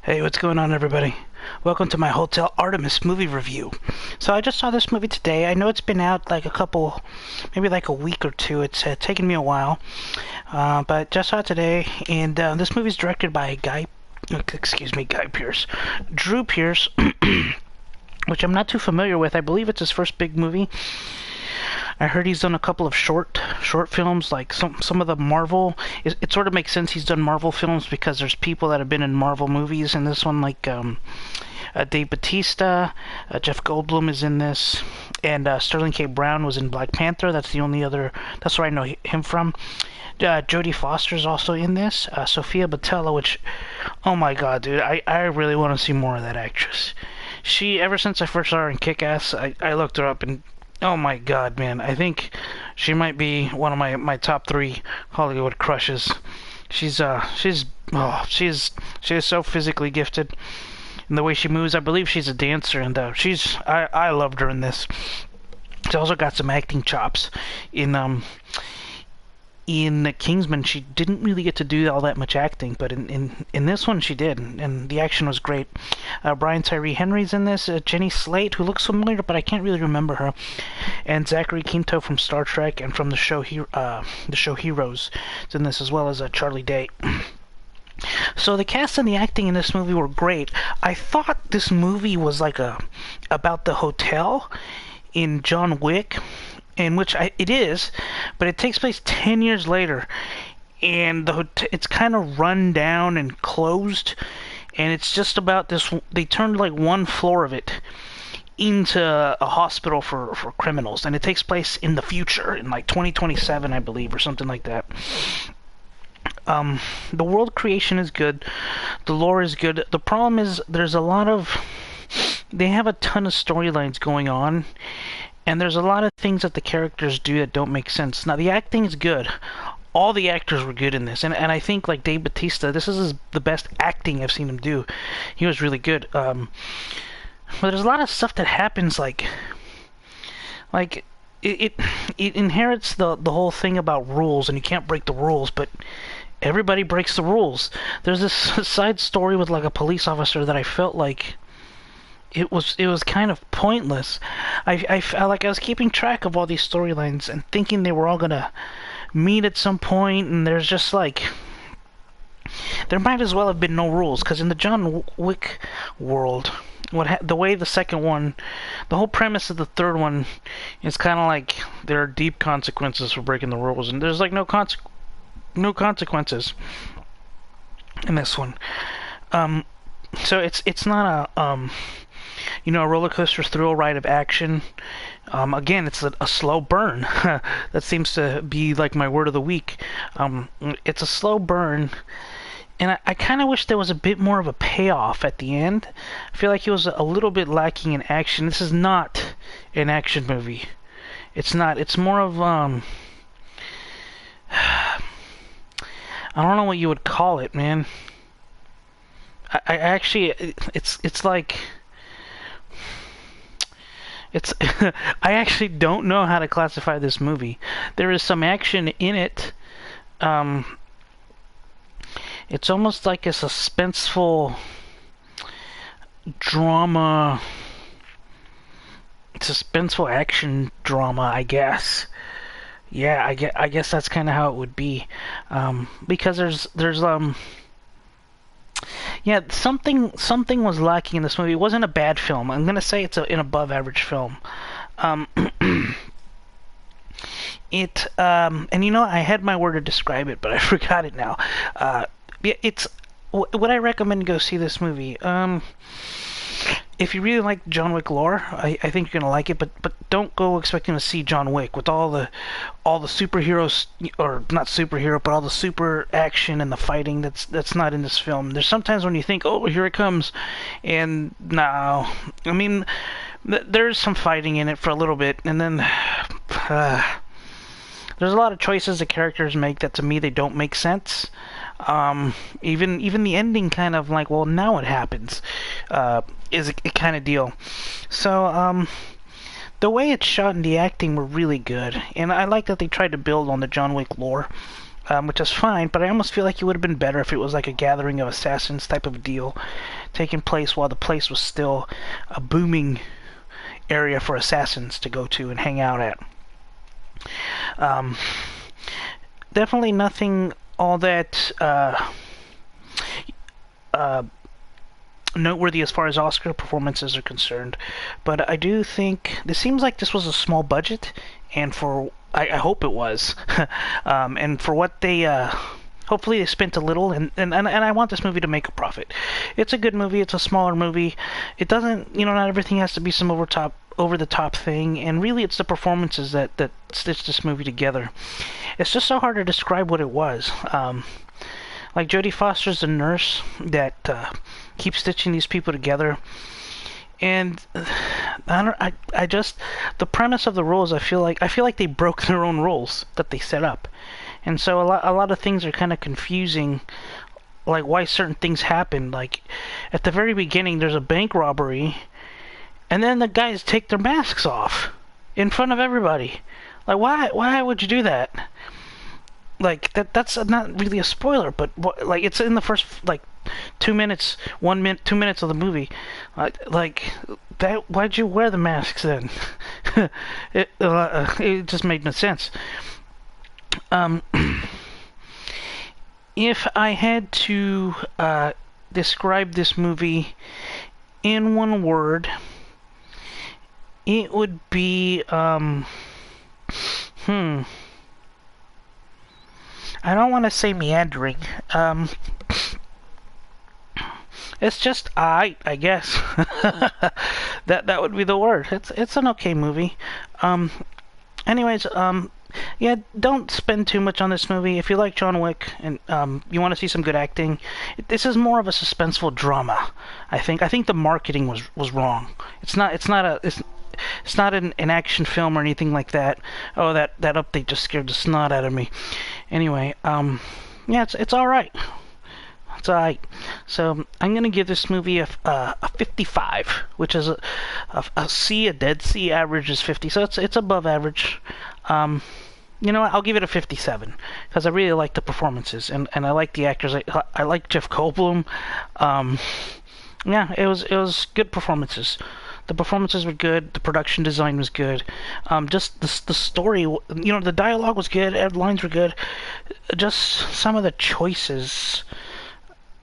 Hey, what's going on, everybody? Welcome to my Hotel Artemis movie review. So I just saw this movie today. I know it's been out like maybe like a week or two. It's taken me a while, but just saw it today. And this movie's directed by Guy Pearce, Drew Pearce, which I'm not too familiar with. I believe it's his first big movie. I heard he's done a couple of short films, like some of the Marvel. It sort of makes sense he's done Marvel films because there's people that have been in Marvel movies, and this one, like Dave Bautista, Jeff Goldblum is in this, and Sterling K. Brown was in Black Panther. That's the only other. That's where I know him from. Jodie Foster's also in this. Sophia Boutella, which, oh my god, dude, I really want to see more of that actress. Ever since I first saw her in Kick-Ass, I looked her up and. Oh my god, man. I think she might be one of my top 3 Hollywood crushes. She is so physically gifted. And the way she moves, I believe she's a dancer, and I loved her in this. She's also got some acting chops. In Kingsman, she didn't really get to do all that much acting, but in this one she did, and the action was great. Brian Tyree Henry's in this, Jenny Slate, who looks familiar, but I can't really remember her, and Zachary Quinto from Star Trek and from the show Heroes is in this, as well as Charlie Day. So the cast and the acting in this movie were great. I thought this movie was like about the hotel in John Wick, in which it is, but it takes place 10 years later, and it's kind of run down and closed, and it's just about this. They turned like one floor of it into a hospital for criminals, and it takes place in the future, in like 2027, I believe, or something like that. The world creation is good, the lore is good. The problem is they have a ton of storylines going on, and there's a lot of things that the characters do that don't make sense. Now, the acting is good. All the actors were good in this. And I think, like, Dave Bautista, this is the best acting I've seen him do. He was really good. But there's a lot of stuff that happens, like it inherits the whole thing about rules, and you can't break the rules, but everybody breaks the rules. There's this side story with, like, a police officer that I felt like it was kind of pointless. I was keeping track of all these storylines and thinking they were all gonna meet at some point, and there's just like there might as well have been no rules, because in the John Wick world, the way the second one, the whole premise of the third one is kind of like there are deep consequences for breaking the rules, and there's like no consequences in this one. So it's not a a roller coaster thrill ride of action. Again, it's a slow burn. That seems to be like my word of the week. It's a slow burn, and I kind of wish there was a bit more of a payoff at the end. I feel like it was a little bit lacking in action. This is not an action movie. It's not. It's more of I don't know what you would call it, man. I actually, it's like. I actually don't know how to classify this movie. There is some action in it. It's almost like a suspenseful drama, suspenseful action drama, I guess. Yeah, I guess that's kind of how it would be. Because there's yeah, something was lacking in this movie. It wasn't a bad film. I'm gonna say it's an above-average film. And I had my word to describe it, but I forgot it now. Would I recommend go see this movie? If you really like John Wick lore, I think you're gonna like it, but don't go expecting to see John Wick with all the superheroes, or not superhero, but all the super action and the fighting that's not in this film. There's sometimes when you think, oh, here it comes, and no. I mean, there's some fighting in it for a little bit, and then there's a lot of choices the characters make that to me they don't make sense. Even the ending, kind of like, well, now what happens, is a kind of deal. So the way it's shot and the acting were really good, and I like that they tried to build on the John Wick lore. which is fine, but I almost feel like it would have been better if it was like a gathering of assassins type of deal taking place while the place was still a booming area for assassins to go to and hang out at. Um, Definitely nothing all that noteworthy as far as Oscar performances are concerned, but I do think this seems like this was a small budget, and for I hope it was, and for what they hopefully they spent a little, and I want this movie to make a profit. It's a good movie. It's a smaller movie. It doesn't, not everything has to be some over the top thing, and really it's the performances that stitch this movie together. It's just so hard to describe what it was. Like Jodie Foster's a nurse that keeps stitching these people together, and I just the premise of the roles I feel like they broke their own roles that they set up, and so a lot of things are kind of confusing, like why certain things happen. Like at the very beginning, there's a bank robbery, and then the guys take their masks off in front of everybody. Like why would you do that? Like that's not really a spoiler, but like it's in the first like 2 minutes, 2 minutes of the movie. Like that, why'd you wear the masks then? It just made no sense. If I had to describe this movie in one word, it would be I don't want to say meandering. It's just I guess. that would be the word. It's an okay movie. Anyways, yeah, don't spend too much on this movie. If you like John Wick and you want to see some good acting, this is more of a suspenseful drama. I think the marketing was wrong. It's not an action film or anything like that. Oh, that update just scared the snot out of me. Anyway, yeah, it's all right. It's all right. So I'm gonna give this movie a 55, which is a Dead C average is 50, so it's above average. You know what? I'll give it a 57 because I really like the performances and I like the actors. I like Jeff Goldblum. Yeah, it was good performances. The performances were good. The production design was good. Just the story, the dialogue was good. The lines were good. Just some of the choices,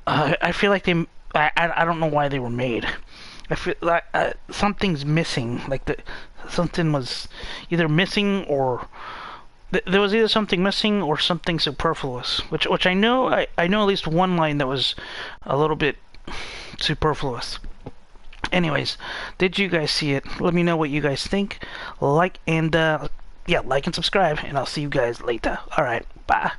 I feel like I don't know why they were made. I feel like something's missing. Like something was either missing or there was either something missing or something superfluous. Which I know at least one line that was a little bit superfluous. Anyways, did you guys see it? Let me know what you guys think. Like and subscribe, and I'll see you guys later. Alright, bye.